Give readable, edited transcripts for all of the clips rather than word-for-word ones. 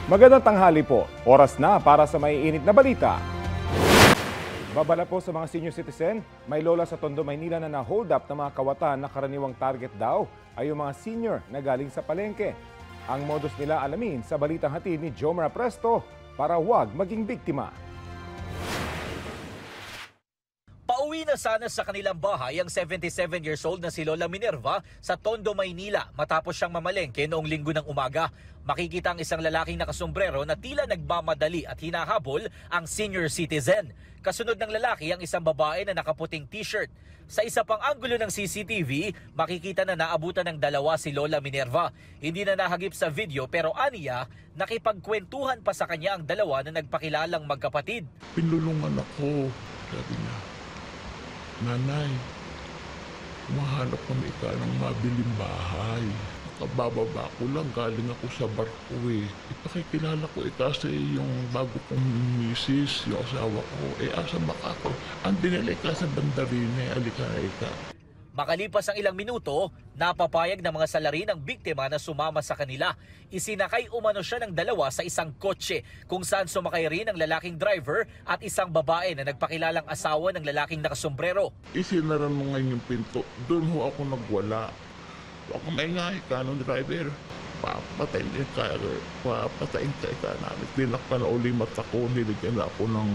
Magandang tanghali po. Oras na para sa maiinit na balita. Babala po sa mga senior citizen, may lola sa Tondo, Maynila na na-hold up ng mga kawatan na karaniwang target daw ay yung mga senior na galing sa palengke. Ang modus nila alamin sa balitang hatid ni Jomar Presto para huwag maging biktima. Pauwi na sana sa kanilang bahay ang 77 years old na si Lola Minerva sa Tondo, Maynila matapos siyang mamalengke noong linggo ng umaga. Makikita ang isang lalaking nakasombrero na tila nagmamadali at hinahabol ang senior citizen. Kasunod ng lalaki ang isang babae na nakaputing t-shirt. Sa isa pang anggulo ng CCTV, makikita na naabutan ng dalawa si Lola Minerva. Hindi na nahagip sa video pero aniya, nakipagkwentuhan pa sa kanya ang dalawa na nagpakilalang magkapatid. Pinulungan ako, sabi niya. Nanay, mahanap kami ka ng mabiling bahay. Nakabababa ko lang, galing ako sa barko eh. Ipakikilala ko kasi yung bago kong misis, yung asawa ko. Asa baka ako? Ang dinalay ka sa bandarina, alikay ka. Makalipas ang ilang minuto, napapayag ng mga salarin ang biktima na sumama sa kanila. Isinakay umano siya ng dalawa sa isang kotse kung saan sumakay rin ang lalaking driver at isang babae na nagpakilalang asawa ng lalaking nakasombrero. Isinaran mo ngayon yung pinto. Doon ho ako nagwala. Ako maingay ka ng driver. Papatayin ka namin. Tinakpan na uli mata ko, niligyan na ako ng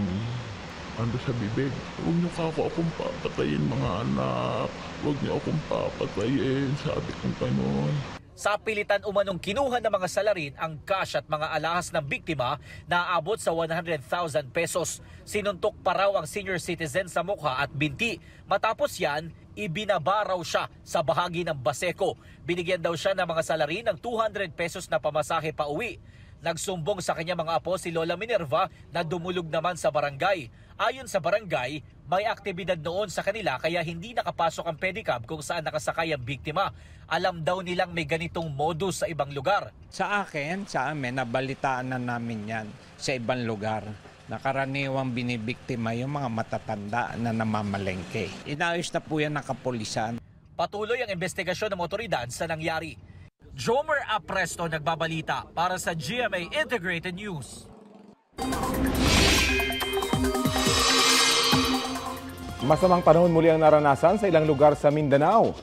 sa bibig. Huwag niyo akong papatayin mga anak. Huwag niyo akong papatayin. Sabi kong gano'n. Sa pilitan umanong kinuha ng mga salarin ang cash at mga alahas ng biktima na aabot sa 100,000 pesos. Sinuntok pa raw ang senior citizen sa mukha at binti. Matapos yan, ibinaba raw siya sa bahagi ng Baseco. Binigyan daw siya ng mga salarin ng 200 pesos na pamasahe pa uwi. Nagsumbong sa kanya mga apo si Lola Minerva na dumulog naman sa barangay. Ayon sa barangay, may aktibidad noon sa kanila kaya hindi nakapasok ang pedicab kung saan nakasakay ang biktima. Alam daw nilang may ganitong modus sa ibang lugar. Sa amin, nabalitaan na namin yan sa ibang lugar. Nakaraniwang binibiktima yung mga matatanda na namamalengke. Inayos na po yan ng kapulisan. Patuloy ang investigasyon ng otoridad sa nangyari. Jomar Presto nagbabalita para sa GMA Integrated News. Masamang panahon muli ang naranasan sa ilang lugar sa Mindanao.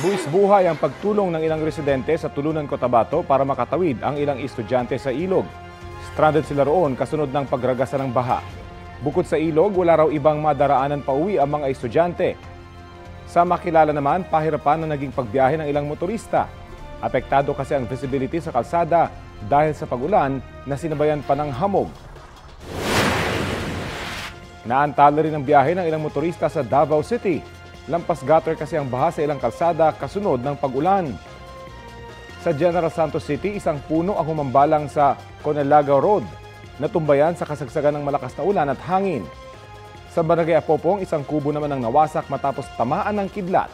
Buwis buhay ang pagtulong ng ilang residente sa Tulunan, Cotabato para makatawid ang ilang estudyante sa ilog. Stranded sila roon kasunod ng pagragasa ng baha. Bukod sa ilog, wala raw ibang madaraanan pa uwi ang mga estudyante. Sa Makilala naman, pahirapan na naging pagbiyahe ng ilang motorista. Apektado kasi ang visibility sa kalsada dahil sa pag-ulan na sinabayan pa ng hamog. Naantala rin ang biyahe ng ilang motorista sa Davao City. Lampas gutter kasi ang baha sa ilang kalsada kasunod ng pag-ulan. Sa General Santos City, isang puno ang humambalang sa Conalagaw Road. Natumbayan sa kasagsagan ng malakas na ulan at hangin. Sa Barangay Apopong, isang kubo naman ang nawasak matapos tamaan ng kidlat.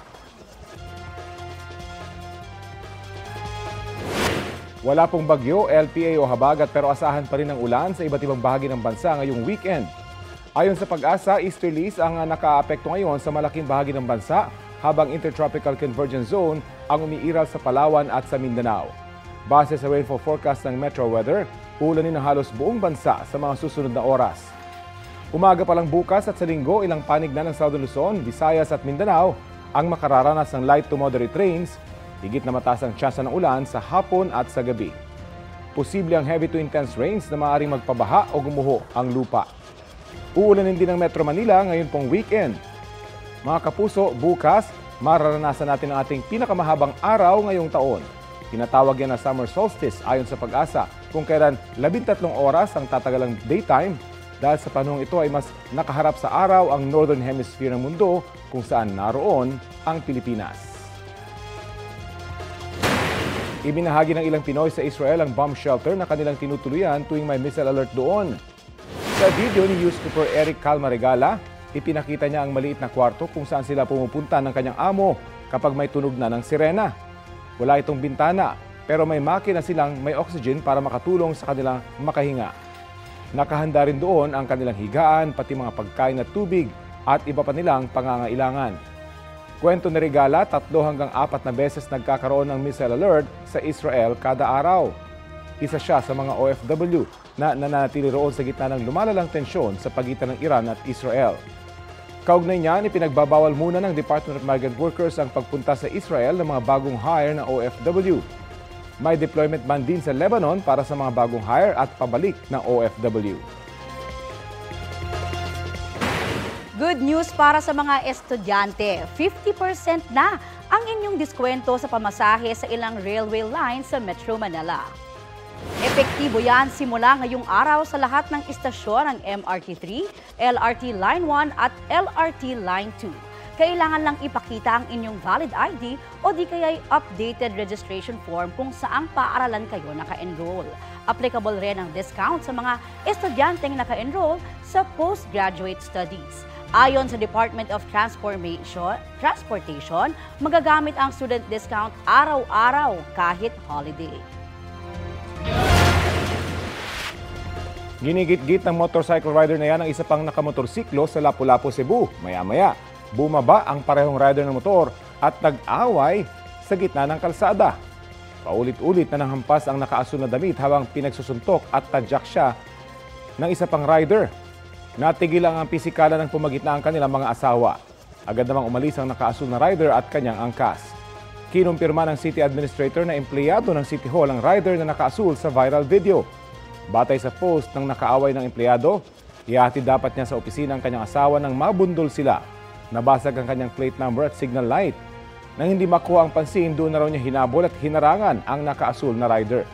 Wala pong bagyo, LPA o habagat pero asahan pa rin ang ulan sa iba't ibang bahagi ng bansa ngayong weekend. Ayon sa Pag-asa, easterlies ang nakaapekto ngayon sa malaking bahagi ng bansa habang Intertropical Convergence Zone ang umiiral sa Palawan at sa Mindanao. Base sa rainfall forecast ng Metro Weather, ulanin ng halos buong bansa sa mga susunod na oras. Umaga pa lang bukas at sa linggo, ilang panig na ng Southern Luzon, Visayas at Mindanao ang makararanas ng light to moderate rains. Higit na mataas ang tsansa ng ulan sa hapon at sa gabi. Posible ang heavy to intense rains na maaaring magpabaha o gumuho ang lupa. Uulanin din ng Metro Manila ngayon pong weekend. Mga kapuso, bukas, mararanasan natin ang ating pinakamahabang araw ngayong taon. Tinatawag yan na summer solstice ayon sa Pag-asa, kung kailan 13 oras ang tatagalang daytime dahil sa panahong ito ay mas nakaharap sa araw ang northern hemisphere ng mundo kung saan naroon ang Pilipinas. Ibinahagi ng ilang Pinoy sa Israel ang bomb shelter na kanilang tinutuluyan tuwing may missile alert doon. Sa video ni newskeeper Eric Calmaregala, ipinakita niya ang maliit na kwarto kung saan sila pumupunta ng kanyang amo kapag may tunog na ng sirena. Wala itong bintana, pero may makina silang may oxygen para makatulong sa kanilang makahinga. Nakahanda rin doon ang kanilang higaan, pati mga pagkain at tubig at iba pa nilang pangangailangan. Kwento ni Regala, 3 hanggang 4 na beses nagkakaroon ng missile alert sa Israel kada araw. Isa siya sa mga OFW na nananatili roon sa gitna ng lumalalang tensyon sa pagitan ng Iran at Israel. Kaugnay niyan, ipinagbabawal muna ng Department of Migrant Workers ang pagpunta sa Israel ng mga bagong hire na OFW. May deployment ban din sa Lebanon para sa mga bagong hire at pabalik na OFW. Good news para sa mga estudyante. 50% na ang inyong diskwento sa pamasahe sa ilang railway lines sa Metro Manila. Epektibo yan simula ngayong araw sa lahat ng istasyon ng MRT3, LRT Line 1 at LRT Line 2. Kailangan lang ipakita ang inyong valid ID o di kaya'y updated registration form kung saang paaralan kayo naka-enroll. Applicable rin ang discount sa mga estudyanteng naka-enroll sa postgraduate studies. Ayon sa Department of Transportation, magagamit ang student discount araw-araw kahit holiday. Ginigit-git ng motorcycle rider na yan ang isa pang nakamotorsiklo sa Lapu-Lapu, Cebu. Maya-maya, bumaba ang parehong rider ng motor at nag-away sa gitna ng kalsada. Paulit-ulit na nanghampas ang nakaasul na damit habang pinagsusuntok at tadyak siya ng isa pang rider. Natigil ang pisikalan ng pumagitna ang kanilang mga asawa. Agad namang umalis ang nakaasul na rider at kanyang angkas. Kinumpirma ng city administrator na empleyado ng City Hall ang rider na nakaasul sa viral video. Batay sa post ng nakaaway ng empleyado, ihatid dapat niya sa opisina ang kanyang asawa nang mabundol sila. Nabasag ang kanyang plate number at signal light. Nang hindi makuha ang pansin, doon na raw niya hinabol at hinarangan ang nakaasul na rider.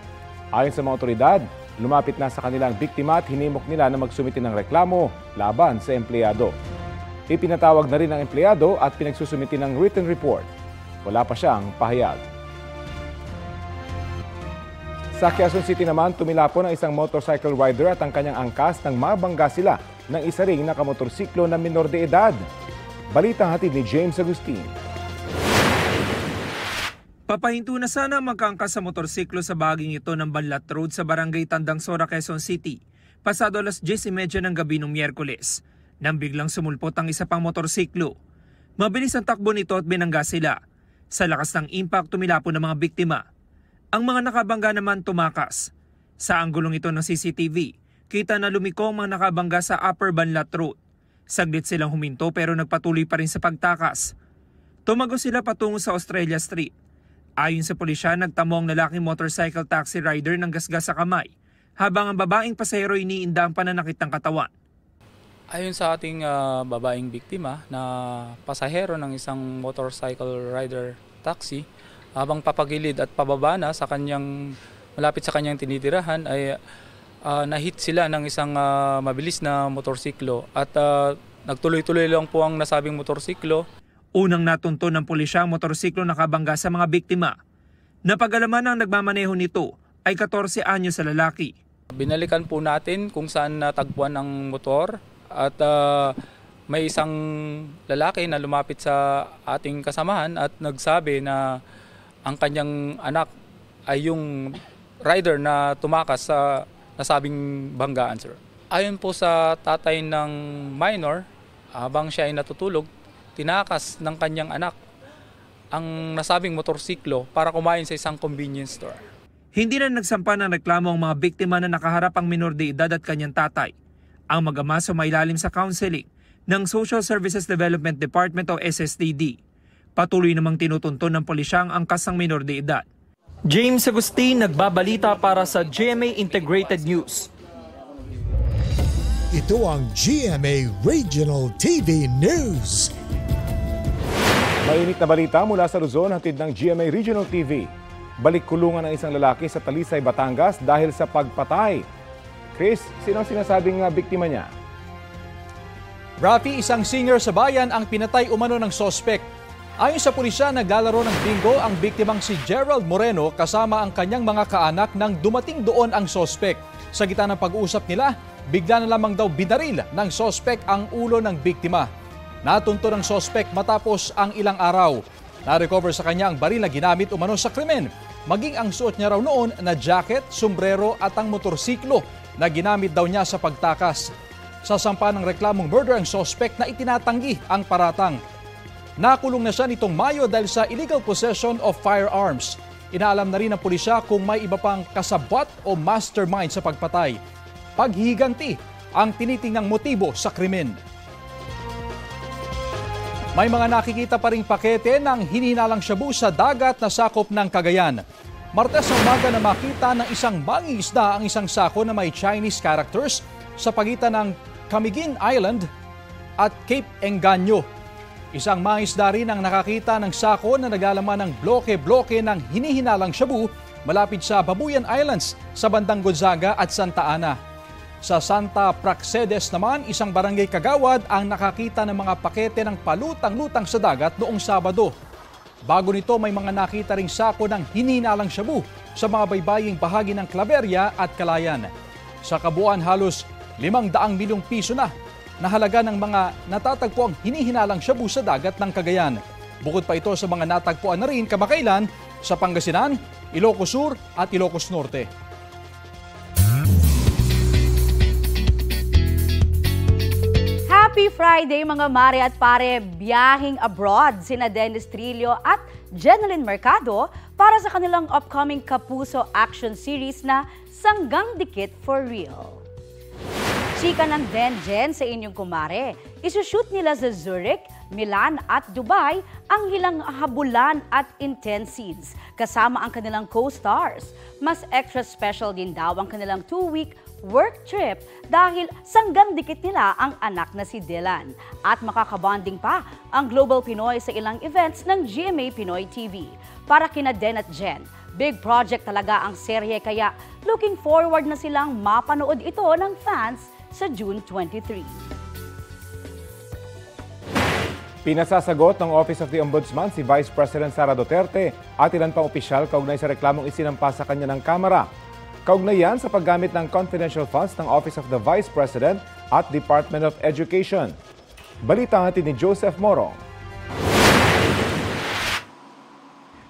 Ayon sa mga otoridad, lumapit na sa kanilang biktima at hinimok nila na magsumiti ng reklamo laban sa empleyado. Ipinatawag na rin ang empleyado at pinagsusumiti ng written report. Wala pa siyang pahayag. Sa Quezon City naman, tumilapon ang isang motorcycle rider at ang kanyang angkas nang mabangga sila ng isa ring nakamotorsiklo na minor de edad. Balitang hatid ni James Agustin. Papahinto na sana magkaangkas sa motorsiklo sa bahaging ito ng Banlat Road sa Barangay Tandangsora, Quezon City, pasado alas 10:30 ng gabi noong Miyerkules, nang biglang sumulpot ang isa pang motorsiklo. Mabilis ang takbo nito at binangga sila. Sa lakas ng impact, tumilapon ng mga biktima. Ang mga nakabangga naman tumakas. Sa anggulong ito ng CCTV, kita na lumiko ang mga nakabangga sa Upper Banlat Road. Saglit silang huminto pero nagpatuloy pa rin sa pagtakas. Tumago sila patungo sa Australia Street. Ayon sa pulisya, nagtamo ang lalaking motorcycle taxi rider ng gasgas sa kamay, habang ang babaeng pasahero iniinda ang pananakit ng katawan. Ayon sa ating babaeng biktima na pasahero ng isang motorcycle rider taxi, habang papagilid at pababa na sa kanyang malapit sa kanyang tinitirahan ay nahit sila ng isang mabilis na motorsiklo at nagtuloy-tuloy lang po ang nasabing motorsiklo. Unang natunto ng pulisya ang motorsiklo nakabangga sa mga biktima. Napag-alaman ng nagmamaneho nito ay 14 anyos sa lalaki. Binalikan po natin kung saan natagpuan ang motor at may isang lalaki na lumapit sa ating kasamahan at nagsabi na ang kanyang anak ay yung rider na tumakas sa nasabing banggaan, sir. Ayon po sa tatay ng minor, habang siya ay natutulog, tinakas ng kanyang anak ang nasabing motorsiklo para kumain sa isang convenience store. Hindi na nagsampa ng reklamo ang mga biktima na nakaharap ang minor de edad at kanyang tatay. Ang mag-ama sumailalim sa counseling ng Social Services Development Department o SSDD. Patuloy namang tinutunton ng pulisya ang angkas ng minor de edad. James Agustin, nagbabalita para sa GMA Integrated News. Ito ang GMA Regional TV News. Mainit na balita mula sa Luzon, hatid ng GMA Regional TV. Balik kulungan ng isang lalaki sa Talisay, Batangas dahil sa pagpatay. Chris, sino ang sinasabing biktima niya? Rafi, isang senior sa bayan ang pinatay umano ng sospek. Ayon sa pulisya, naglalaro ng bingo ang biktimang si Gerald Moreno kasama ang kanyang mga kaanak nang dumating doon ang sospek. Sa gitna ng pag-uusap nila, bigla na lamang daw binaril ng sospek ang ulo ng biktima. Natunto ng sospek matapos ang ilang araw. Na-recover sa kanya ang baril na ginamit umano sa krimen. Maging ang suot niya raw noon na jacket, sombrero at ang motorsiklo na ginamit daw niya sa pagtakas. Sasampa ng reklamong murder ang sospek na itinatanggi ang paratang. Nakulong na siya nitong Mayo dahil sa illegal possession of firearms. Inaalam na rin ng pulisya kung may iba pang kasabwat o mastermind sa pagpatay. Paghihiganti ang tinitingnang motibo sa krimen. May mga nakikita pa ring pakete ng hinihinalang shabu sa dagat na sakop ng Cagayan. Martes na umaga na makita ng isang mangingisda ang isang sako na may Chinese characters sa pagitan ng Camiguin Island at Cape Engaño. Isang mangingisda rin ang nakakita ng sako na naglalaman ng bloke-bloke ng hinihinalang shabu malapit sa Babuyan Islands sa bandang Gonzaga at Santa Ana. Sa Santa Praxedes naman, isang barangay kagawad ang nakakita ng mga pakete ng palutang-lutang sa dagat noong Sabado. Bago nito, may mga nakita ring sako ng hinihinalang shabu sa mga baybaying bahagi ng Claveria at Calayan. Sa kabuuan, halos 500 milyong piso na halaga ng mga natatagpuang hinihinalang shabu sa dagat ng Cagayan. Bukod pa ito sa mga natagpuan na rin kamakailan sa Pangasinan, Ilocos Sur at Ilocos Norte. Happy Friday mga mare at pare, biyahing abroad sina Dennis Trillo at Jeneline Mercado para sa kanilang upcoming Kapuso action series na Sanggang Dikit for Real. Chika ng Jen sa inyong kumare. Isushoot nila sa Zurich, Milan at Dubai ang hilang habulan at intense scenes kasama ang kanilang co-stars. Mas extra special din daw ang kanilang 2-week work trip dahil sanggang dikit nila ang anak na si Dylan. At makakabonding pa ang Global Pinoy sa ilang events ng GMA Pinoy TV. Para kina Den at Jen, big project talaga ang serye kaya looking forward na silang mapanood ito ng fans sa June 23. Pinasasagot ng Office of the Ombudsman si Vice President Sara Duterte at ilan pang opisyal kaugnay sa reklamong isinampa sa kanya ng Kamara. Kaugnay yan sa paggamit ng confidential funds ng Office of the Vice President at Department of Education. Balita natin ni Joseph Morong.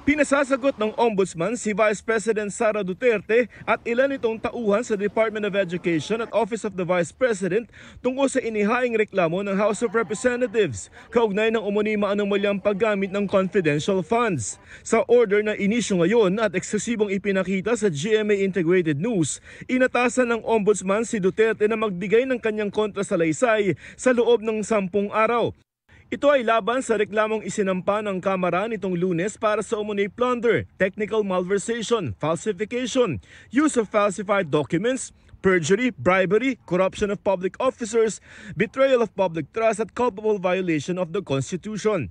Pinasasagot ng Ombudsman si Vice President Sara Duterte at ilan itong tauhan sa Department of Education at Office of the Vice President tungkol sa inihaing reklamo ng House of Representatives kaugnay ng umuni maanumalyang paggamit ng confidential funds. Sa order na inisyo ngayon at eksesibong ipinakita sa GMA Integrated News, inatasan ng Ombudsman si Duterte na magbigay ng kanyang kontrasalaysay sa loob ng 10 araw. Ito ay laban sa reklamong isinampa ng Kamara nitong Lunes para sa umunay plunder, technical malversation, falsification, use of falsified documents, perjury, bribery, corruption of public officers, betrayal of public trust at culpable violation of the Constitution.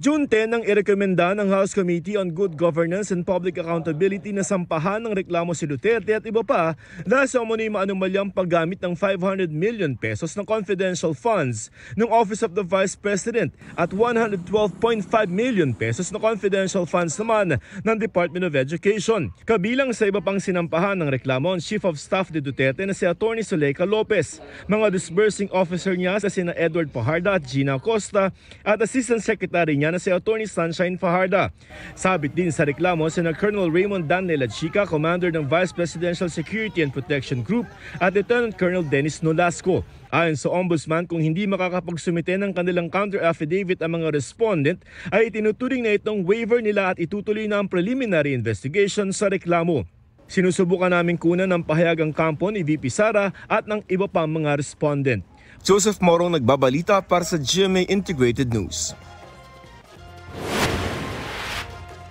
June 10 nang irekomenda ng House Committee on Good Governance and Public Accountability na sampahan ng reklamo si Duterte at iba pa dahil sa umano'y maanumalyang paggamit ng 500 million pesos ng confidential funds ng Office of the Vice President at 112.5 million pesos na confidential funds naman ng Department of Education. Kabilang sa iba pang sinampahan ng reklamo ang Chief of Staff de Duterte na si Atty. Zuleika Lopez, mga disbursing officer niya sa sina Edward Fajarda at Gina Acosta at Assistant Secretary niya na si Atty. Sunshine Fajarda. Sabit din sa reklamo sina Colonel Raymond Dan Leladchica, Commander ng Vice Presidential Security and Protection Group at Lieutenant Colonel Dennis Nolasco. Ayon sa Ombudsman, kung hindi makakapagsumite ng kanilang counter-affidavit ang mga respondent, ay itinuturing na itong waiver nila at itutuloy na ang preliminary investigation sa reklamo. Sinusubukan namin kunan ng pahayag ang kampo ni VP Sara at ng iba pang mga respondent. Joseph Morong nagbabalita para sa GMA Integrated News.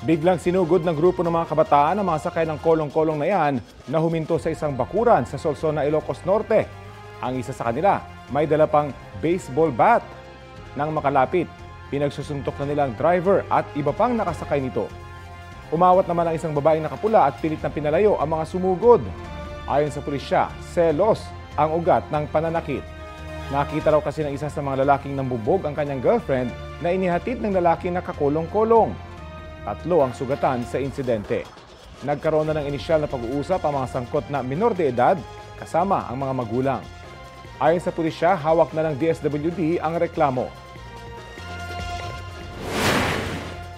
Biglang sinugod ng grupo ng mga kabataan ang mga sakay ng kolong-kolong na yan na huminto sa isang bakuran sa Solsona, Ilocos Norte. Ang isa sa kanila may dala pang baseball bat. Nang makalapit, pinagsusuntok na nilang driver at iba pang nakasakay nito. Umawat naman ang isang babaeng nakapula at pilit na pinalayo ang mga sumugod. Ayon sa pulisya, selos ang ugat ng pananakit. Nakita raw kasi ng isa sa mga lalaking nambubog ang kanyang girlfriend na inihatid ng lalaki na kakulong-kolong. 3 ang sugatan sa insidente. Nagkaroon na ng inisyal na pag-uusap ang mga sangkot na minor de edad kasama ang mga magulang. Ayon sa pulisya, hawak na ng DSWD ang reklamo.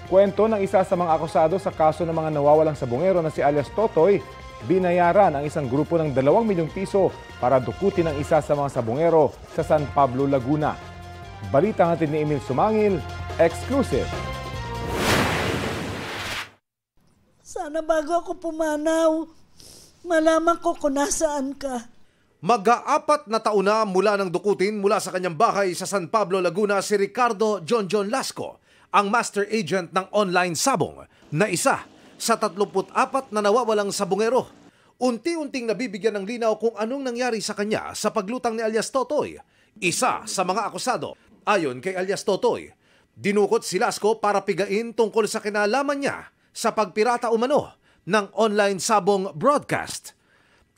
Kwento ng isa sa mga akusado sa kaso ng mga nawawalang sabongero na si alias Totoy, binayaran ang isang grupo ng 2 milyong piso para dukutin ang isa sa mga sabongero sa San Pablo, Laguna. Balita natin ni Emil Sumangil Exclusive. Sana bago ako pumanaw, malaman ko kung nasaan ka. Mag-aapat na taon na mula ng dukutin mula sa kanyang bahay sa San Pablo, Laguna si Ricardo John Lasco, ang master agent ng online sabong na isa sa 34 na nawawalang sabongero. Unti-unting nabibigyan ng linaw kung anong nangyari sa kanya sa paglutang ni alias Totoy, isa sa mga akusado. Ayon kay alias Totoy, dinukot si Lasco para pigain tungkol sa kinalaman niya sa pagpirata umano ng online sabong broadcast.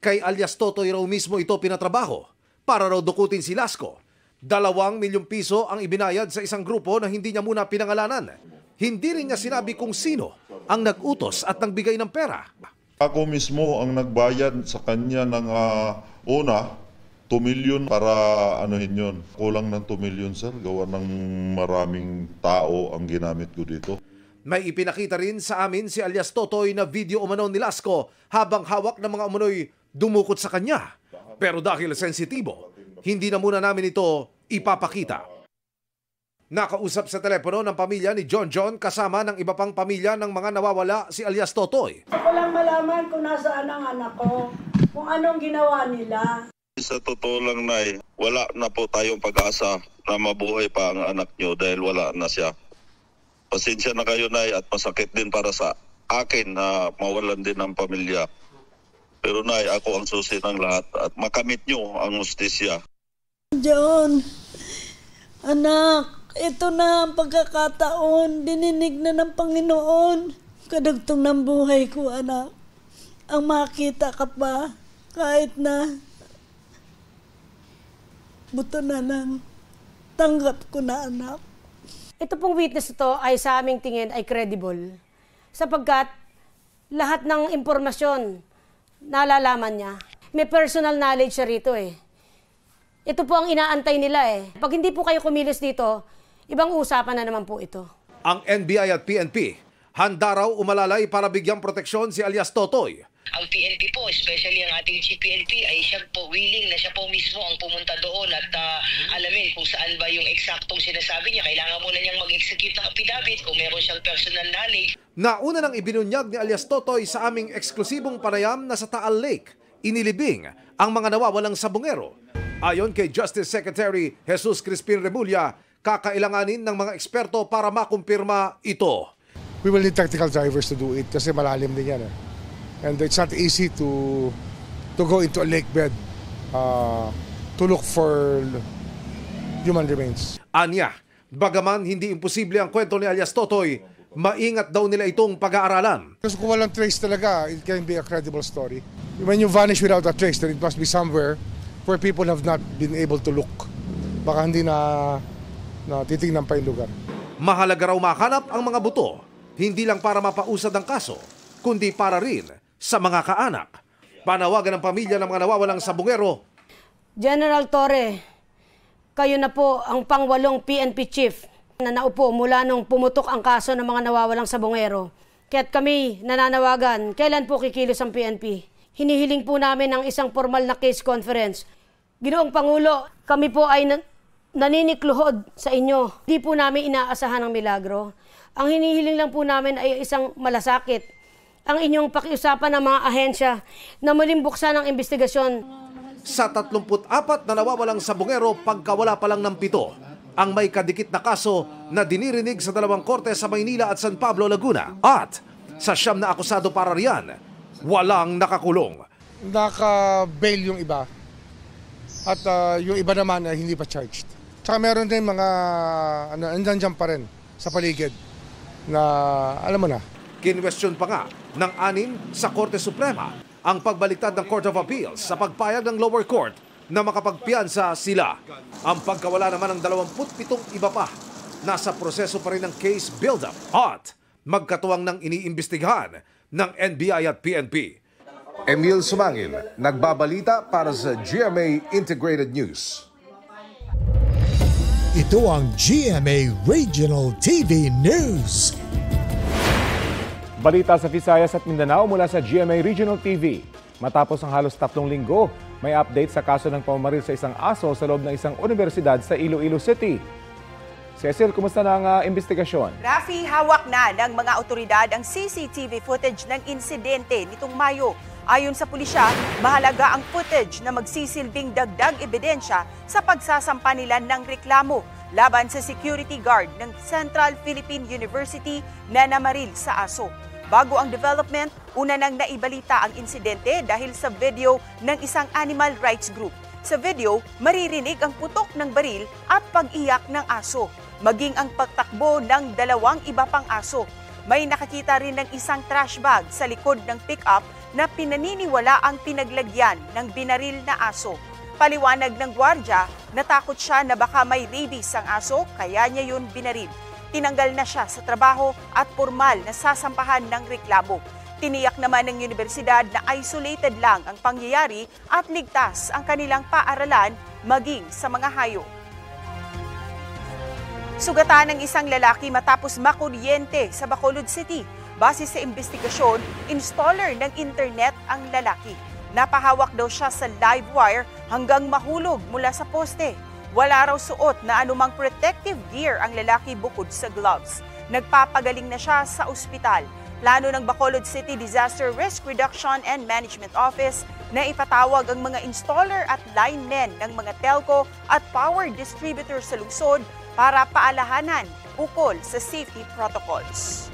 Kay alias Totoy raw mismo ito pinatrabaho para raw dukutin si Lasco. 2 milyong piso ang ibinayad sa isang grupo na hindi niya muna pinangalanan. Hindi rin niya sinabi kung sino ang nag-utos at nagbigay ng pera. Ako mismo ang nagbayad sa kanya ng una, 2 million para anuhin yun. Kulang ng 2 million, sir. Gawa ng maraming tao ang ginamit ko dito. May ipinakita rin sa amin si alias Totoy na video umano ni Lasco habang hawak ng mga umunoy dumukot sa kanya. Pero dahil sensitibo, hindi na muna namin ito ipapakita. Nakausap sa telepono ng pamilya ni John kasama ng iba pang pamilya ng mga nawawala si alias Totoy. Ako lang malaman kung nasaan ang anak ko, kung anong ginawa nila. Sa totoo lang, Nay, wala na po tayong pag-asa na mabuhay pa ang anak nyo dahil wala na siya. Pasensya na kayo, Nay, at masakit din para sa akin na mawalan din ng pamilya. Pero, Nay, ako ang susi ng lahat at makamit nyo ang justisya. John, anak, ito na ang pagkakataon. Dininig na ng Panginoon. Kadugtong ng buhay ko, anak. Ang makita ka pa, kahit na buto na lang. Tanggap ko na, anak. Ito pong witness ito ay sa aming tingin ay credible. Sapagkat lahat ng impormasyon nalalaman niya. May personal knowledge siya rito eh. Ito po ang inaantay nila eh. Pag hindi po kayo kumilos dito, ibang usapan na naman po ito. Ang NBI at PNP, handa raw umalalay para bigyang proteksyon si alias Totoy. Ang PNP po, especially ang ating GPNP, ay siya po willing na siya po mismo ang pumunta doon at alamin kung saan ba yung eksaktong sinasabi niya. Kailangan muna niyang mag-execute ng affidavit kung meron siyang personal knowledge. Nauna nang ibinunyag ni alias Totoy sa aming eksklusibong panayam na sa Taal Lake, inilibing ang mga nawawalang sabongero. Ayon kay Justice Secretary Jesus Crispin Remulla, kakailanganin ng mga eksperto para makumpirma ito. We will need technical drivers to do it kasi malalim din yan. And it's not easy to go into a lake bed to look for human remains. Anya, bagaman hindi imposible ang kwento ni alias Totoy, maingat daw nila itong pag-aaralan. Kasi kung walang trace talaga, it can be a credible story. When you vanish without a trace, then it must be somewhere where people have not been able to look. Baka hindi na titingnan pa yung lugar. Mahalaga raw makanap ang mga buto, hindi lang para mapausad ang kaso, kundi para rin sa mga kaanak. Panawagan ng pamilya ng mga nawawalang sabongero. General Torre, kayo na po ang pang-8 PNP chief na naupo mula nung pumutok ang kaso ng mga nawawalang sabongero. Kaya't kami nananawagan, kailan po kikilos ang PNP? Hinihiling po namin ang isang formal na case conference. Ginoong Pangulo, kami po ay naninikluhod sa inyo. Hindi po namin inaasahan ng milagro. Ang hinihiling lang po namin ay isang malasakit. Ang inyong pakiusapan ng mga ahensya na muling buksan ang investigasyon. Sa 34 na nawawalang sabongero, pagkawala pa lang ng 7, ang may kadikit na kaso na dinirinig sa 2 korte sa Maynila at San Pablo, Laguna. At sa 9 na akusado para riyan, walang nakakulong. Naka-bail yung iba at yung iba naman ay hindi pa charged. Tsaka meron din mga andyan pa rin sa paligid na alam mo na. Kinwestiyon pa nga ng 6 sa Korte Suprema ang pagbaliktad ng Court of Appeals sa pagpayag ng lower court na makapagpiyansa sila. Ang pagkawala naman ng 27 iba pa, nasa proseso pa rin ng case build-up at magkatuwang ng iniimbestigahan ng NBI at PNP. Emil Sumangil, nagbabalita para sa GMA Integrated News. Ito ang GMA Regional TV News. Balita sa Visayas at Mindanao mula sa GMA Regional TV. Matapos ang halos 3 linggo, may update sa kaso ng pamamaril sa isang aso sa loob ng isang universidad sa Iloilo City. Cecil, kumusta na ang investigasyon? Rafi, hawak na ng mga otoridad ang CCTV footage ng insidente nitong Mayo. Ayon sa pulisya, mahalaga ang footage na magsisilbing dagdag ebidensya sa pagsasampa nila ng reklamo laban sa security guard ng Central Philippine University na namaril sa aso. Bago ang development, una nang naibalita ang insidente dahil sa video ng isang animal rights group. Sa video, maririnig ang putok ng baril at pag-iyak ng aso, maging ang pagtakbo ng 2 iba pang aso. May nakakita rin ng isang trash bag sa likod ng pick-up na pinaniniwala ang pinaglagyan ng binaril na aso. Paliwanag ng gwardya, natakot siya na baka may rabies ang aso kaya niya yun binaril. Tinanggal na siya sa trabaho at formal na sasampahan ng reklamo. Tiniyak naman ng universidad na isolated lang ang pangyayari at ligtas ang kanilang paaralan maging sa mga hayop. Sugatan ng isang lalaki matapos makuryente sa Bacolod City. Base sa investigasyon, installer ng internet ang lalaki. Napahawak daw siya sa live wire hanggang mahulog mula sa poste. Wala raw suot na anumang protective gear ang lalaki bukod sa gloves. Nagpapagaling na siya sa ospital. Plano ng Bacolod City Disaster Risk Reduction and Management Office na ipatawag ang mga installer at linemen ng mga telco at power distributor sa lungsod para paalahanan ukol sa safety protocols.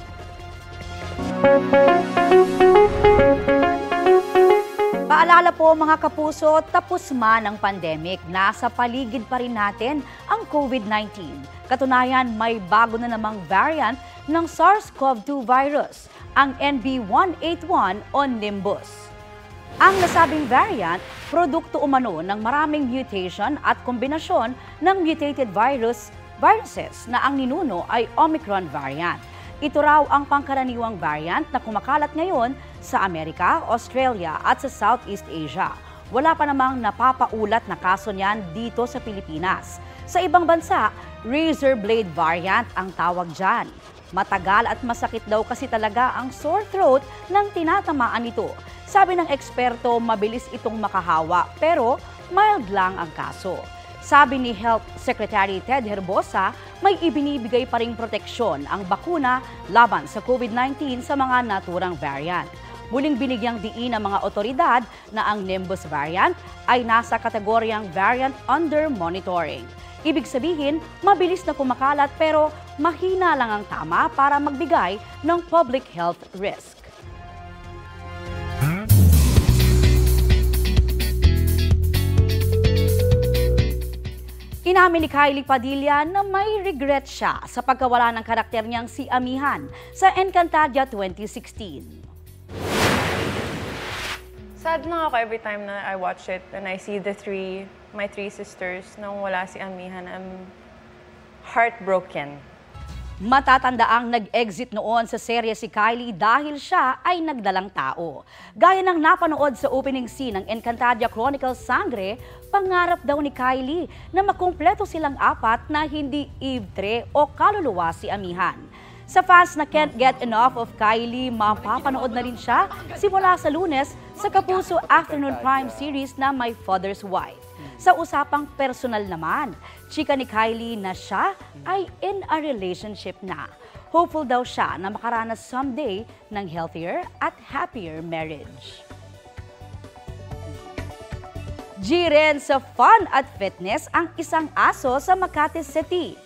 Paalala po mga kapuso, tapos man ang pandemic, nasa paligid pa rin natin ang COVID-19. Katunayan, may bago na namang variant ng SARS-CoV-2 virus, ang NB181 o Nimbus. Ang nasabing variant, produkto umano ng maraming mutation at kombinasyon ng mutated viruses na ang ninuno ay Omicron variant. Ito raw ang pangkaraniwang variant na kumakalat ngayon sa Amerika, Australia at sa Southeast Asia. Wala pa namang napapaulat na kaso niyan dito sa Pilipinas. Sa ibang bansa, razor blade variant ang tawag dyan. Matagal at masakit daw kasi talaga ang sore throat ng tinatamaan nito. Sabi ng eksperto, mabilis itong makahawa pero mild lang ang kaso. Sabi ni Health Secretary Ted Herbosa, may ibinibigay pa ring proteksyon ang bakuna laban sa COVID-19 sa mga naturang variant. Muling binigyang diin ng mga otoridad na ang Nimbus variant ay nasa kategoryang variant under monitoring. Ibig sabihin, mabilis na kumakalat pero mahina lang ang tama para magbigay ng public health risk. Inamin ni Kylie Padilla na may regret siya sa pagkawala ng karakter niyang si Amihan sa Encantadia 2016. Sad lang ako every time na I watch it and I see my three sisters nang wala si Amihan. I'm heartbroken. Matatandaang nag-exit noon sa serye si Kylie dahil siya ay nagdalang tao. Gaya ng napanood sa opening scene ng Encantadia Chronicles Sangre, pangarap daw ni Kylie na makumpleto silang apat na hindi Eve o kaluluwa si Amihan. Sa fans na can't get enough of Kylie, mapapanood na rin siya simula sa Lunes sa Kapuso Afternoon Prime series na My Father's Wife. Sa usapang personal naman, chika ni Kylie na siya ay in a relationship na. Hopeful daw siya na makaranas someday ng healthier at happier marriage. Rin sa fun at fitness ang isang aso sa Makati City.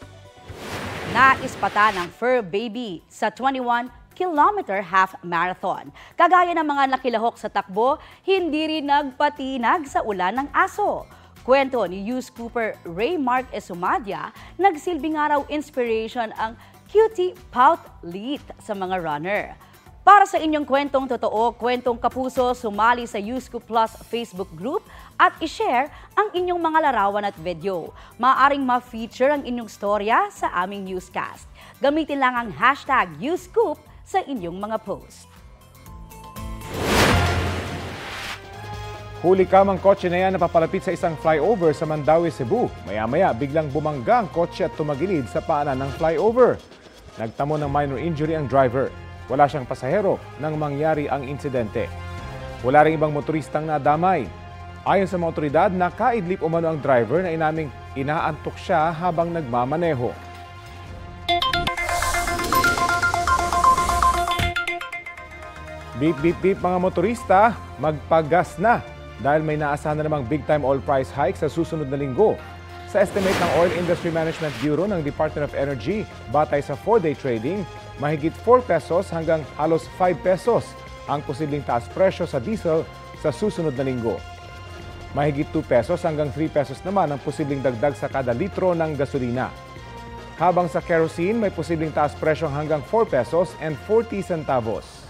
Naispata ng fur baby sa 21-kilometer half marathon. Kagaya ng mga nakilahok sa takbo, hindi rin nagpatinag sa ulan ng aso. Kwento ni Youth Cooper Ray Mark Esumadia, nagsilbing araw inspiration ang cutie pout lit sa mga runner. Para sa inyong kwentong totoo, kwentong kapuso, sumali sa Youthscoop Plus Facebook group at ishare ang inyong mga larawan at video. Maaaring ma-feature ang inyong storya sa aming newscast. Gamitin lang ang hashtag Youthscoop sa inyong mga post. Huli kamang kotse na yan na papalapit sa isang flyover sa Mandaue, Cebu. Maya-maya, biglang bumangga ang kotse at tumagilid sa paanan ng flyover. Nagtamo ng minor injury ang driver. Wala siyang pasahero nang mangyari ang insidente. Wala ring ibang motoristang nadamay. Ayon sa mga otoridad, nakaidlip umano ang driver na inaming inaantok siya habang nagmamaneho. Beep, beep, beep mga motorista, magpagas na dahil may naasahan na namang big-time oil price hike sa susunod na linggo. Sa estimate ng Oil Industry Management Bureau ng Department of Energy, batay sa 4-day trading, mahigit 4 pesos hanggang halos 5 pesos ang posibleng taas presyo sa diesel sa susunod na linggo. Mahigit 2 pesos hanggang 3 pesos naman ang posibleng dagdag sa kada litro ng gasolina. Habang sa kerosene, may posibleng taas presyo hanggang 4 pesos and 40 centavos.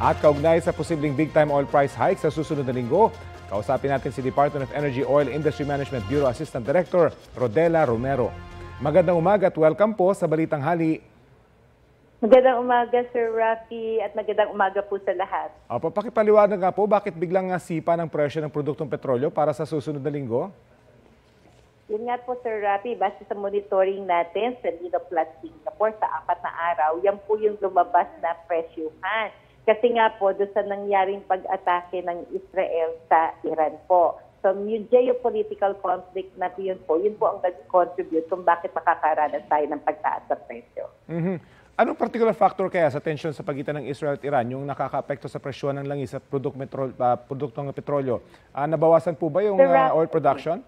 At kaugnay sa posibleng big-time oil price hike sa susunod na linggo, kausapin natin si Department of Energy Oil Industry Management Bureau Assistant Director Rodela Romero. Magandang umaga at welcome po sa Balitang Hali. Magandang umaga, Sir Rafi, at magandang umaga po sa lahat. Opo, pakipaliwanag nga po, bakit biglang sipa ng presyo ng produktong petrolyo para sa susunod na linggo? Yun nga po, Sir Rafi, base sa monitoring natin sa Nino Plus Singapore sa 4 na araw, yan po yung lumabas na presyuhan. Kasi nga po, doon sa nangyaring pag-atake ng Israel sa Iran po. So, yung geopolitical conflict na yun po ang nag-contribute kung bakit makakaranas tayo ng pagtaas sa presyo. Anong particular factor kaya sa tension sa pagitan ng Israel at Iran yung nakaka-apekto sa presyon ng langis at produktong petrolyo? Nabawasan po ba yung oil production?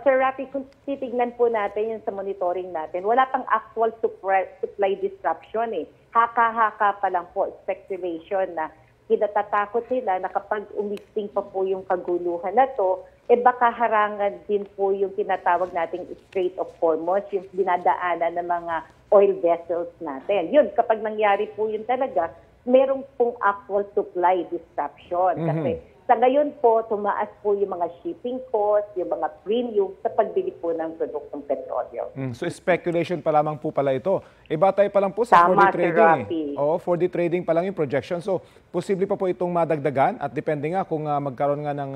Sir Rafi, kung titignan po natin yun sa monitoring natin, wala pang actual supply disruption eh. Haka-haka pa lang po, speculation na kinatatakot nila na kapag umisting pa po yung kaguluhan na to, baka harangan din po yung tinatawag nating Strait of Hormuz, yung dinadaanan ng mga oil vessels natin. Yun, kapag nangyari po yun talaga, merong pong actual supply disruption. Kasi sa ngayon po, tumaas po yung mga shipping costs, yung mga premium sa pagbili po ng produktong petrolyo. So speculation pa lamang po pala ito. Batay pa lang po sa 4-day trading. Oo, 4-day trading pa lang yung projection. So posible pa po itong madagdagan at depende nga kung magkaroon nga ng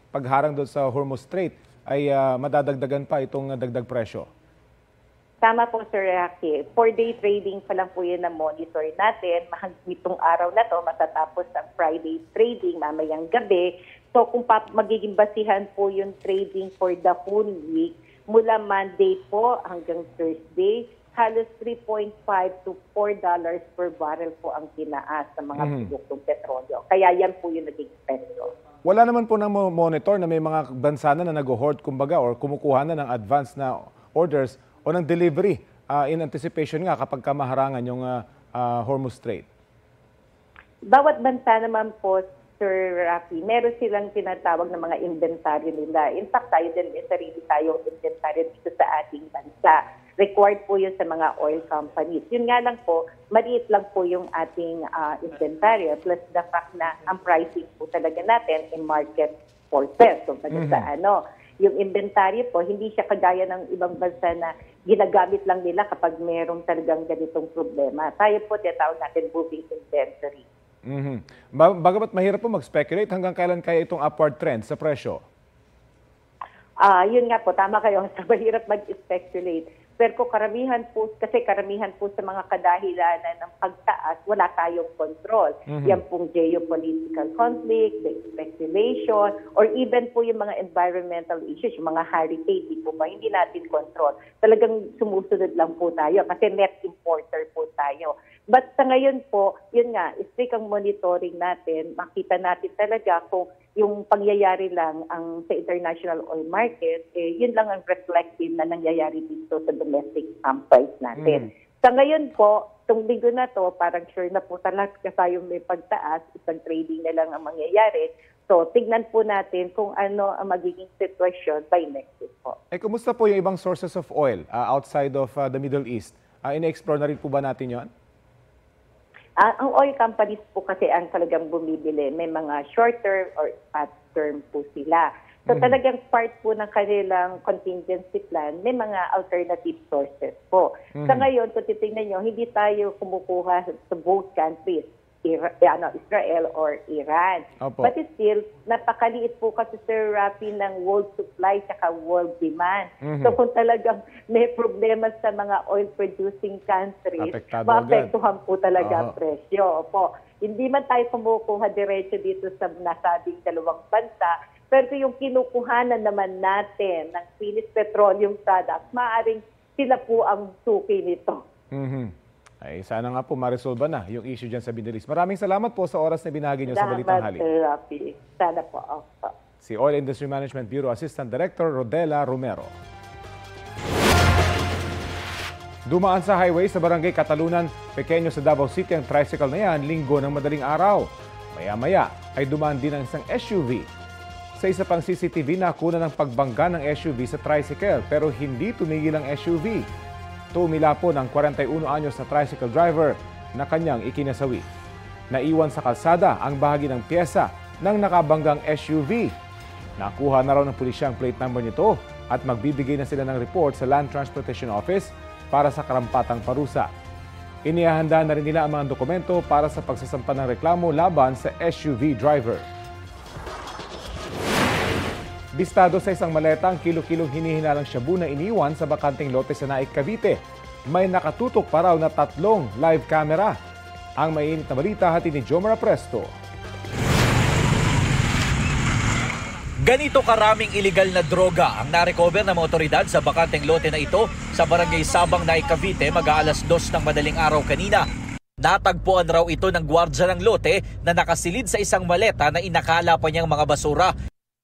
pagharang doon sa Hormuz Strait ay madadagdagan pa itong dagdag presyo. Tama po, Sir Rafi. 4-day trading pa lang po yun na monitor natin. Itong araw na to, matatapos ang Friday trading, mamayang gabi. So kung magiging basihan po yung trading for the whole week, mula Monday po hanggang Thursday, halos $3.5 to $4 per barrel po ang tinaas sa mga produktong petrolyo. Kaya yan po yung naging epekto. Wala naman po nang monitor na may mga bansa na nag-hoard kumbaga or kumukuha na ng advance na orders o ng delivery in anticipation nga kapag maharangan yung Hormuz Strait? Bawat bansa naman po, Sir Rafi, meron silang tinatawag na mga inventaryo nila. In fact, tayo din may sarili tayong inventaryo dito sa ating bansa. Required po yun sa mga oil companies. Yun nga lang po, maliit lang po yung ating inventaryo plus the fact na ang pricing po talaga natin in market forces. So, sa yung inventaryo po, hindi siya kagaya ng ibang bansa na ginagamit lang nila kapag merong talagang ganitong problema. Tayo po, tinatawag natin moving inventory. Bagamat mahirap po mag-speculate, hanggang kailan kaya itong upward trend sa presyo? Yun nga po, tama kayo, sa mahirap mag-speculate. Pero karamihan po sa mga kadahilanan ng pagtaas, wala tayong control. Yan pong geopolitical conflict, the speculation, or even po yung mga environmental issues, yung mga hurricane, hindi natin control. Talagang sumusunod lang po tayo kasi net importer po tayo. But sa ngayon po, yun nga, strict ang monitoring natin, makita natin talaga kung yung pangyayari lang ang sa international oil market, yun lang ang reflective na nangyayari dito sa domestic price natin. Sa ngayon po, itong linggo na to, parang sure na po talaga tayong may pagtaas, isang trading na lang ang mangyayari. So, tignan po natin kung ano ang magiging sitwasyon by next week po. Kumusta po yung ibang sources of oil outside of the Middle East? Ina-explore na rin po ba natin yon? Ang oil companies po kasi ang talagang bumibili. May mga short-term or fast-term po sila. So talagang part po ng kanilang contingency plan, may mga alternative sources po. Sa ngayon, kung titingnan nyo, hindi tayo kumukuha sa both countries, Israel or Iran. Opo. But still, napakaliit po kasi, Sir Rafi, ng world supply at world demand. So kung talagang may problema sa mga oil-producing countries, maapektuhan po talaga ang presyo. Opo. Hindi man tayo kumukuha diretso dito sa nasabing dalawang bansa, pero yung kinukuhanan naman natin ng finished petroleum products, maaaring sila po ang suki nito. Ay, sana nga po ma-resolve na yung issue dyan sa Binilis. Maraming salamat po sa oras na binahagi nyo sa Balitang Hali. Sana po. Si Oil Industry Management Bureau Assistant Director Rodela Romero. Dumaan sa highway sa Barangay Katalunan, Pequeño sa Davao City ang tricycle na yan linggo ng madaling araw. Maya-maya ay dumaan din ang isang SUV. Sa isa pang CCTV, nakuna ng pagbangga ng SUV sa tricycle pero hindi tumigil ang SUV. Tumila po ng 41 anyos na tricycle driver na kanyang ikinasawi. Naiwan sa kalsada ang bahagi ng pyesa ng nakabanggang SUV. Nakuha na raw ng pulisya ang plate number nito at magbibigay na sila ng report sa Land Transportation Office para sa karampatang parusa. Inihahanda na rin nila ang mga dokumento para sa pagsasampa ng reklamo laban sa SUV driver. Bistado sa isang maleta ang kilo-kilong hinihinalang shabu na iniwan sa bakanting lote sa Naik, Cavite. May nakatutok pa raw na 3 live camera. Ang mainit na balita hatid ni Jomar Presto. Ganito karaming iligal na droga ang narecover ng mga otoridad sa bakanteng lote na ito sa Barangay Sabang, Naik, Cavite mag-aalas 2 ng madaling araw kanina. Natagpuan raw ito ng gwardya ng lote na nakasilid sa isang maleta na inakala pa niyang mga basura.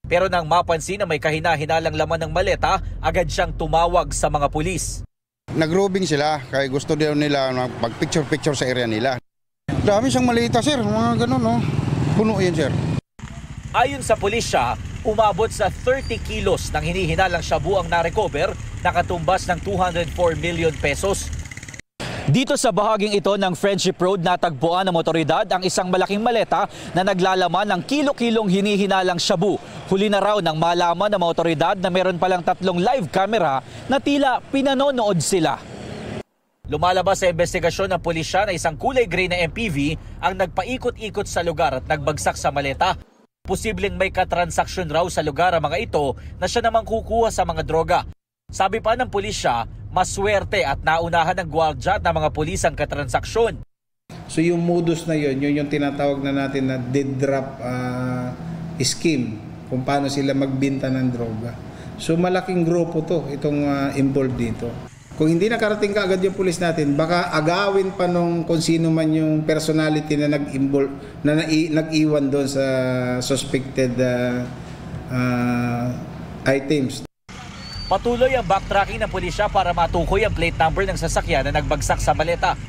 Pero nang mapansin na may kahina-hinalang laman ng maleta, agad siyang tumawag sa mga pulis. Nagrobing sila kaya gusto daw nila pag-picture-picture sa area nila. Dami siyang malita, sir. Mga ganun, no? Puno yan, sir. Ayon sa pulisya, umabot sa 30 kilos ng hinihinalang shabu ang narecover, nakatumbas ng 204 million pesos. Dito sa bahaging ito ng Friendship Road, natagpuan ng otoridad ang isang malaking maleta na naglalaman ng kilo-kilong hinihinalang shabu. Huli na raw nang malaman ng mga otoridad na meron palang 3 live camera na tila pinanonood sila. Lumalabas sa investigasyon ng pulisya na isang kulay gray na MPV ang nagpaikot-ikot sa lugar at nagbagsak sa maleta. Posibleng may katransaksyon raw sa lugar ang mga ito na siya namang kukuha sa mga droga. Sabi pa ng pulisya, maswerte at naunahan ng gwardya at ng mga pulis ang katransaksyon. So yung modus na yun yung tinatawag na natin na dead drop scheme, kung paano sila magbenta ng droga. So malaking grupo to, itong involved dito. Kung hindi nakarating kaagad yung pulis natin, baka agawin pa nung kung sino man yung personality na nag-iwan doon sa suspected items. Patuloy ang backtracking ng pulisya para matukoy ang plate number ng sasakyan na nagbagsak sa maleta.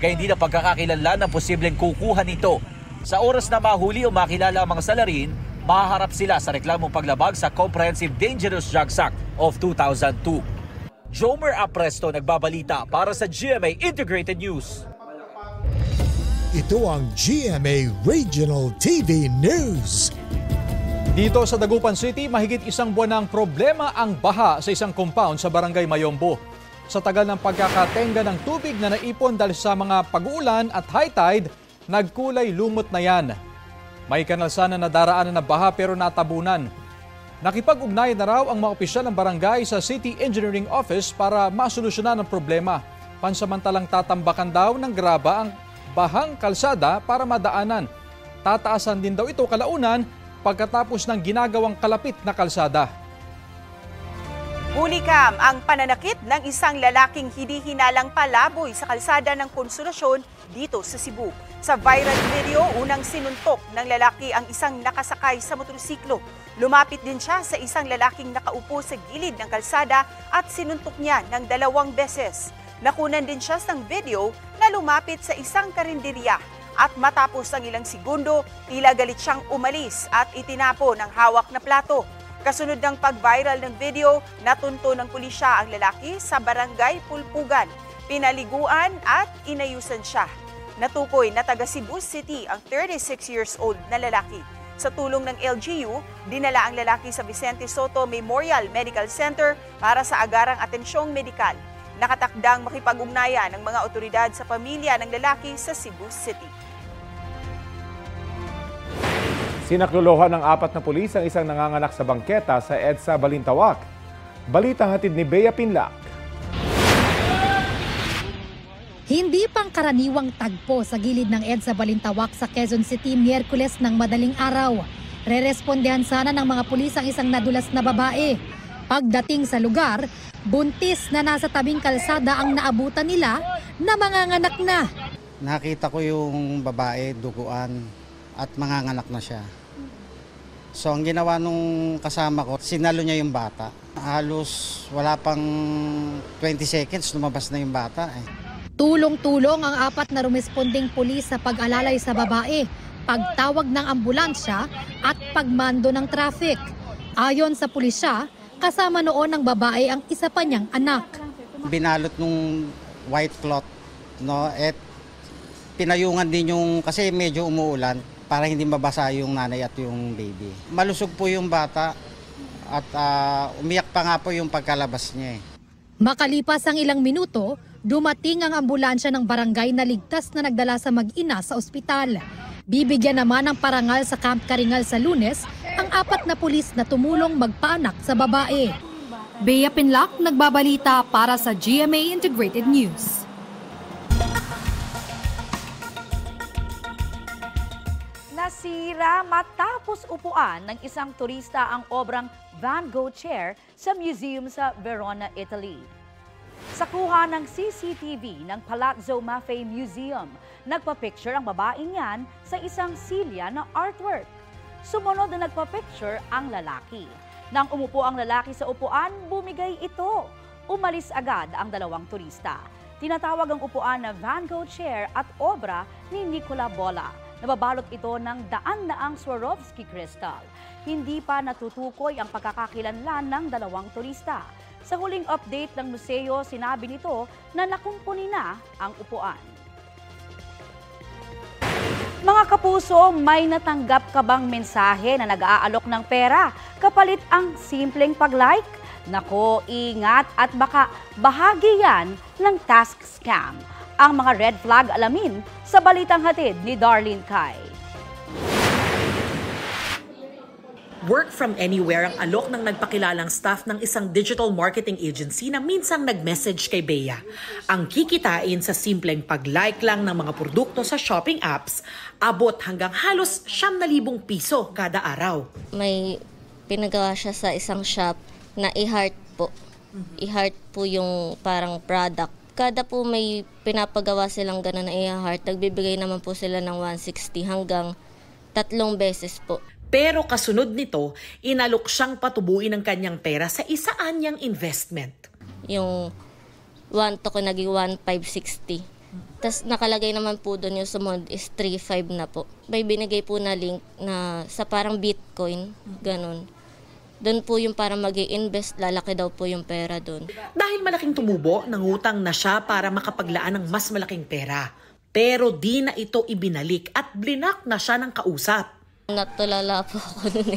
Kaya hindi na pagkakakilanlan ng posibleng kukuha nito. Sa oras na mahuli o makilala ang mga salarin, mahaharap sila sa reklamong paglabag sa Comprehensive Dangerous Drugs Act of 2002. Jomer Apresto nagbabalita para sa GMA Integrated News. Ito ang GMA Regional TV News. Dito sa Dagupan City, mahigit 1 buwan ng problema ang baha sa isang compound sa Barangay Mayombo. Sa tagal ng pagkakatenga ng tubig na naipon dahil sa mga pag-uulan at high tide, nagkulay lumot na yan. May kanal sana na daraanan na baha pero natabunan. Nakipag-ugnayan na raw ang mga opisyal ng barangay sa City Engineering Office para masolusyonan ang problema. Pansamantalang tatambakan daw ng graba ang bahang kalsada para madaanan. Tataasan din daw ito kalaunan pagkatapos ng ginagawang kalapit na kalsada. Hulikam ang pananakit ng isang lalaking hinihinalang palaboy sa kalsada ng Konsolasyon dito sa Cebu. Sa viral video, unang sinuntok ng lalaki ang isang nakasakay sa motorsiklo. Lumapit din siya sa isang lalaking nakaupo sa gilid ng kalsada at sinuntok niya ng 2 beses. Nakunan din siya ng video na lumapit sa isang karinderya. At matapos ang ilang segundo, tila galit siyang umalis at itinapo ng hawak na plato. Kasunod ng pag-viral ng video, natunto ng pulisya ang lalaki sa Barangay Pulpugan. Pinaliguan at inayusan siya. Natukoy na taga Cebu City ang 36 years old na lalaki. Sa tulong ng LGU, dinala ang lalaki sa Vicente Soto Memorial Medical Center para sa agarang atensyong medikal. Nakatakdang makipag-ugnayan ng mga otoridad sa pamilya ng lalaki sa Cebu City. Sinaklolohan ng 4 na pulis ang isang nanganganak sa bangketa sa EDSA Balintawak. Balitang hatid ni Bea Pinlac. Hindi pangkaraniwang tagpo sa gilid ng EDSA Balintawak sa Quezon City Miyerkules ng madaling araw. Rerespondehan sana ng mga pulis ang isang nadulas na babae. Pagdating sa lugar, buntis na nasa tabing kalsada ang naabutan nila na manganganak na. Nakita ko yung babae, duguan at manganganak na siya. So ang ginawa nung kasama ko, sinalo niya yung bata. Halos wala pang 20 seconds, lumabas na yung bata. Tulong-tulong ang 4 na rumesponding pulis sa pag-alalay sa babae, pagtawag ng ambulansya at pagmando ng traffic. Ayon sa pulisya, kasama noon ng babae ang isa pa niyang anak. Binalot nung white cloth, no, at pinayungan din yung, kasi medyo umuulan, para hindi mabasa yung nanay at yung baby. Malusog po yung bata at umiyak pa nga po yung pagkalabas niya. Makalipas ang ilang minuto, dumating ang ambulansya ng barangay na ligtas na nagdala sa mag-ina sa ospital. Bibigyan naman ng parangal sa Camp Karingal sa Lunes ang 4 na pulis na tumulong magpaanak sa babae. Bea Pinlac, nagbabalita para sa GMA Integrated News. Nasira matapos upuan ng isang turista ang obrang Van Gogh chair sa museum sa Verona, Italy. Sa kuha ng CCTV ng Palazzo Maffei Museum, nagpa-picture ang babaeng yan sa isang silya na artwork. Sumunod na nagpa-picture ang lalaki. Nang umupo ang lalaki sa upuan, bumigay ito. Umalis agad ang 2 turista. Tinatawag ang upuan na Van Gogh chair at obra ni Nicola Bolla. Nababalot ito ng daan-daang Swarovski crystal. Hindi pa natutukoy ang pagkakakilanlan ng 2 turista. Sa huling update ng museo, sinabi nito na nakumpuni na ang upuan. Mga kapuso, may natanggap ka bang mensahe na nag-aalok ng pera kapalit ang simpleng pag-like? Nako, ingat at baka bahagi yan ng task scam. Ang mga red flag alamin sa balitang hatid ni Darlene Kai. Work from anywhere ang alok ng nagpakilalang staff ng isang digital marketing agency na minsang nag-message kay Bea. Ang kikitain sa simpleng pag-like lang ng mga produkto sa shopping apps, abot hanggang halos 9,000 piso kada araw. May pinagawa siya sa isang shop na i-heart po. I-heart po yung parang product. Kada po may pinapagawa silang gano'n na i-heart, nagbibigay naman po sila ng 160 hanggang 3 beses po. Pero kasunod nito, inalok siyang patubuin ng kanyang pera sa isaan niyang investment. Yung 1 to ko naging 1,560. Tapos nakalagay naman po doon yung sumunod is 3,500 na po. May binigay po na link na sa parang Bitcoin, gano'n. Doon po yung para mag-i-invest, lalaki daw po yung pera doon. Dahil malaking tumubo, nangutang na siya para makapaglaan ng mas malaking pera. Pero di na ito ibinalik at blinak na siya ng kausap. Natulala po ako nun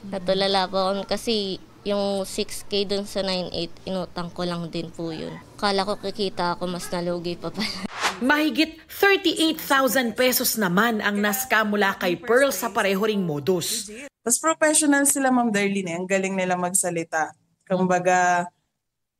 Natulala po ako kasi yung 6K doon sa 9,800, inutang ko lang din po yun. Kala ko kikita ako, mas nalugi pa pala. Mahigit 38,000 pesos naman ang nascam mula kay Pearl sa pareho ring modus. Mas professional sila, Ma'am Darlene. Ang galing nila magsalita. Kumbaga,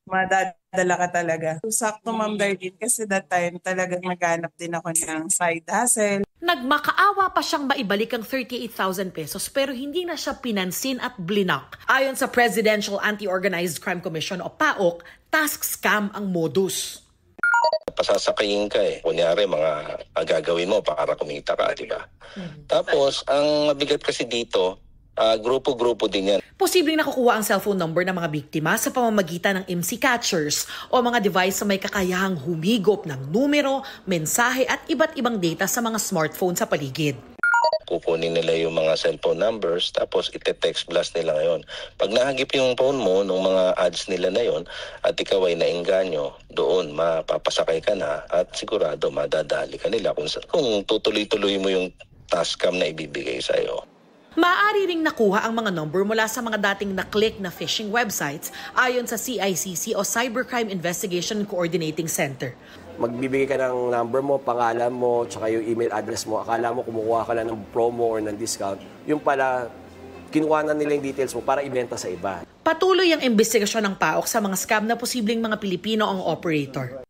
madadala ka talaga. Sakto, Ma'am Darlene, kasi that time talagang naghanap din ako ng side hustle. Nagmakaawa pa siyang maibalik ang 38,000 pesos pero hindi na siya pinansin at blinak. Ayon sa Presidential Anti-Organized Crime Commission o PAOK, task scam ang modus. Pasasakayin ka Kunyari, mga gagawin mo para kumita ka, di ba? Tapos, ang mabigat kasi dito, grupo-grupo din yan. Posibleng nakukuha ang cellphone number ng mga biktima sa pamamagitan ng MC catchers o mga device na may kakayahang humigop ng numero, mensahe at iba't ibang data sa mga smartphone sa paligid. Kukunin nila yung mga cellphone numbers, tapos ite-text blast nila ngayon. Pag nahagip yung phone mo ng mga ads nila na yon at ikaw ay naengganyo, doon mapapasakay ka na at sigurado madadali ka nila kung tutuloy-tuloy mo yung task scam na ibibigay sa'yo. Maaari ring nakuha ang mga number mula sa mga dating na-click na phishing websites ayon sa CICC o Cybercrime Investigation Coordinating Center. Magbibigay ka ng number mo, pangalan mo, tsaka yung email address mo. Akala mo kumukuha ka lang ng promo or ng discount. Yung pala, kinuha na nila yung details mo para ibenta sa iba. Patuloy ang investigasyon ng PAOK sa mga scam na posibleng mga Pilipino ang operator.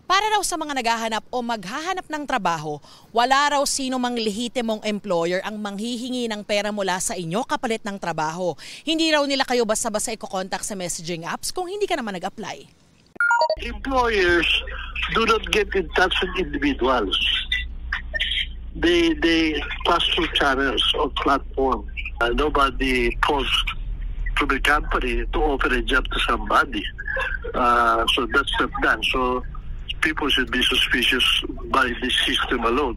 Para raw sa mga naghahanap o maghahanap ng trabaho, wala raw sino mang lehitimong employer ang manghihingi ng pera mula sa inyo kapalit ng trabaho. Hindi raw nila kayo basta-basta i-contact sa messaging apps kung hindi ka naman nag-apply. Employers do not get in touch with individuals. They pass through channels or platforms. Nobody calls to the company to offer a job to somebody. So that's not done. So people should be suspicious by this system alone.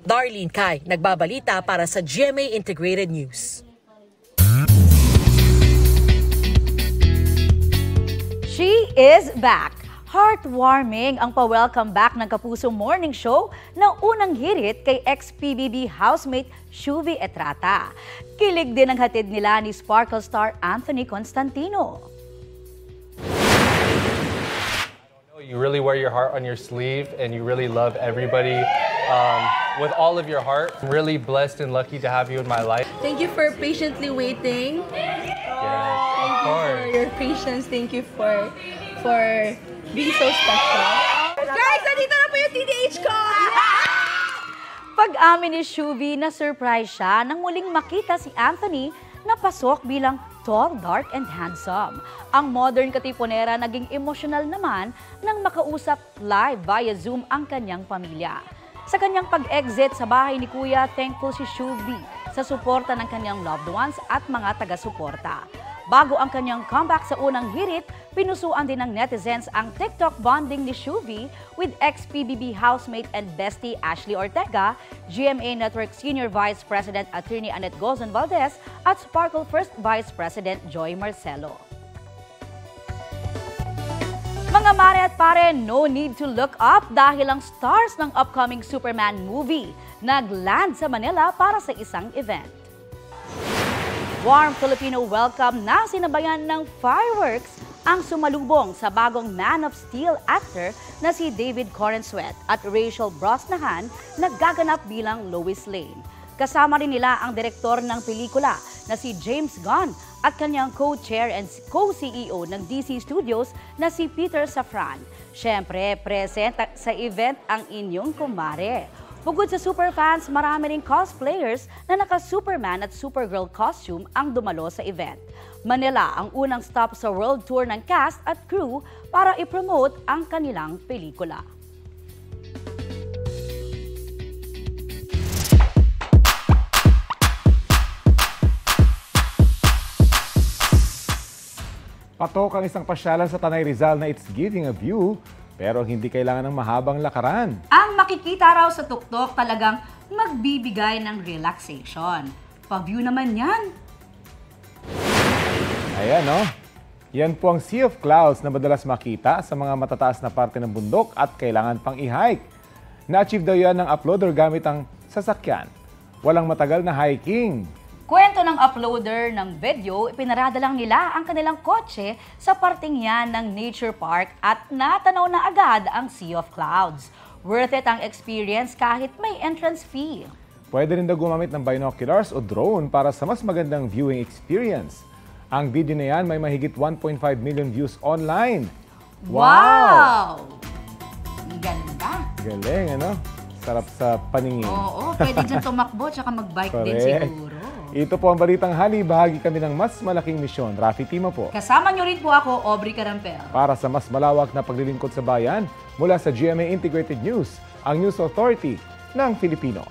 Darlene Kai, nagbabalita para sa GMA Integrated News. She is back. Heartwarming ang pa-welcome back ng Kapuso Morning Show na unang hirit kay ex-PBB housemate Shuvi Etrata. Kilig din ang hatid nila ni Sparkle star Anthony Constantino. You really wear your heart on your sleeve and you really love everybody with all of your heart. I'm really blessed and lucky to have you in my life. Thank you for patiently waiting. Thank you for your patience. Thank you for being so special. Guys, nandito na po yung TDH ko! Pag-amin ni Shuvi na surprise siya nang muling makita si Anthony na pasok bilang tall, dark, and handsome. Ang modern katipunera naging emosyonal naman nang makausap live via Zoom ang kanyang pamilya. Sa kanyang pag-exit sa bahay ni Kuya, thankful si Shuvi sa suporta ng kanyang loved ones at mga taga-suporta. Bago ang kanyang comeback sa unang hirit, pinusuan din ng netizens ang TikTok bonding ni Shuvi with ex-PBB housemate and bestie Ashley Ortega, GMA Network Senior Vice President Attorney Annette Gozon Valdez at Sparkle First Vice President Joy Marcelo. Mga mare at pare, no need to look up dahil ang stars ng upcoming Superman movie nag-land sa Manila para sa isang event. Warm Filipino welcome na sinabayan ng fireworks ang sumalubong sa bagong Man of Steel actor na si David Corenswet at Rachel Brosnahan na gaganap bilang Lois Lane. Kasama rin nila ang direktor ng pelikula na si James Gunn at kanyang co-chair and co-CEO ng DC Studios na si Peter Safran. Siyempre, present sa event ang inyong kumare. Bukod sa superfans, marami ring cosplayers na naka-Superman at Supergirl costume ang dumalo sa event. Manila ang unang stop sa world tour ng cast at crew para i-promote ang kanilang pelikula. Patok ang isang pasyalan sa Tanay Rizal na it's giving a view, pero hindi kailangan ng mahabang lakaran. Ang makikita raw sa tuktok talagang magbibigay ng relaxation. Pa-view naman yan. Ayan, no? Yan po ang Sea of Clouds na madalas makita sa mga matataas na parte ng bundok at kailangan pang i-hike. Na-achieve daw yan ng uploader gamit ang sasakyan. Walang matagal na hiking. Kwento ng uploader ng video, ipinarada lang nila ang kanilang kotse sa parting yan ng nature park at natanaw na agad ang Sea of Clouds. Worth it ang experience kahit may entrance fee. Pwede rin daw gumamit ng binoculars o drone para sa mas magandang viewing experience. Ang video na yan may mahigit 1.5 million views online. Wow! Ganda! Galing, ano? Sarap sa paningin. Oo, pwede dyan tumakbo tsaka mag-bike din siguro. Ito po ang Balitang Hali. Bahagi kami ng mas malaking misyon. Rafi Tima po. Kasama nyo rin po ako, Aubrey Carampel. Para sa mas malawak na paglilingkod sa bayan, mula sa GMA Integrated News, ang News Authority ng Filipino.